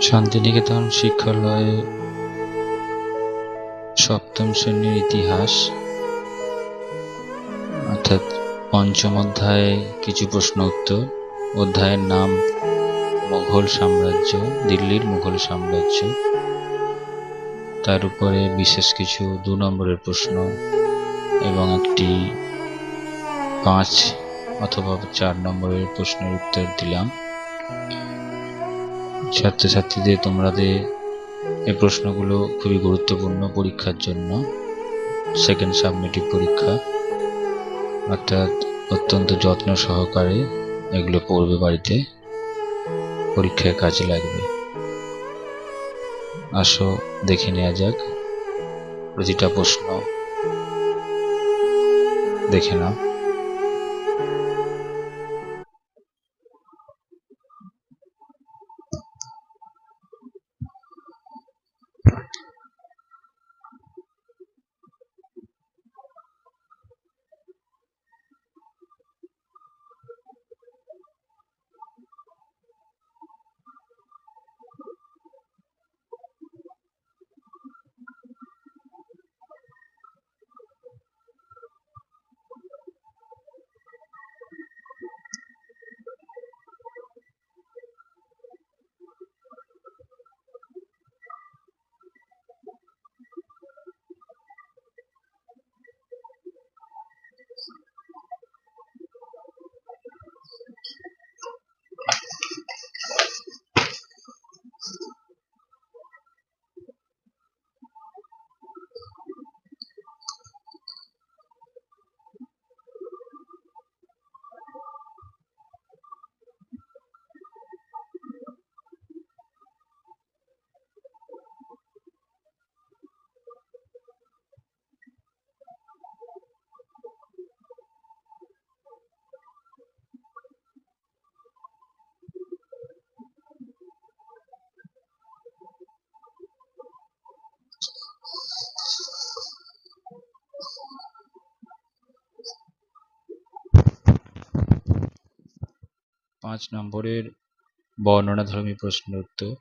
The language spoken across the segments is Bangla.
শান্তিনিকেতন শিক্ষালয়ে সপ্তম শ্রেণীর ইতিহাস অর্থাৎ পঞ্চম অধ্যায়ে কিছু প্রশ্ন উত্তর। অধ্যায়ের নাম মুঘল সাম্রাজ্য, দিল্লির মুঘল সাম্রাজ্য। তার উপরে বিশেষ কিছু 2 নম্বরের প্রশ্ন এবং একটি 5 অথবা 4 নম্বরের প্রশ্নের উত্তর দিলাম। ছাত্রছাত্রীদের তোমাদের এই প্রশ্নগুলো খুবই গুরুত্বপূর্ণ পরীক্ষার জন্য, সেকেন্ড সাবমিটিভ পরীক্ষা, অর্থাৎ অত্যন্ত যত্ন সহকারে এগুলো পড়বে, বাড়িতে পরীক্ষায় কাজে লাগবে। আসো দেখে নেওয়া যাক প্রতিটা প্রশ্ন, দেখে নাও। পাঁচ নম্বরের বর্ণনাধর্মী প্রশ্নের উত্তর।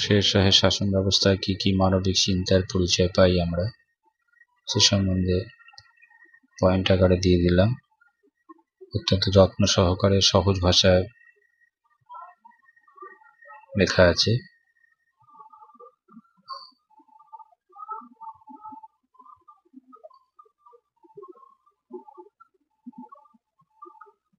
শেরশাহের শাসন ব্যবস্থায় কি কি মানবিক চিন্তার পরিচয় পাই আমরা, সে সম্বন্ধে পয়েন্ট আকারে দিয়ে দিলাম। অত্যন্ত যত্ন সহকারে সহজ ভাষায় লেখা আছে।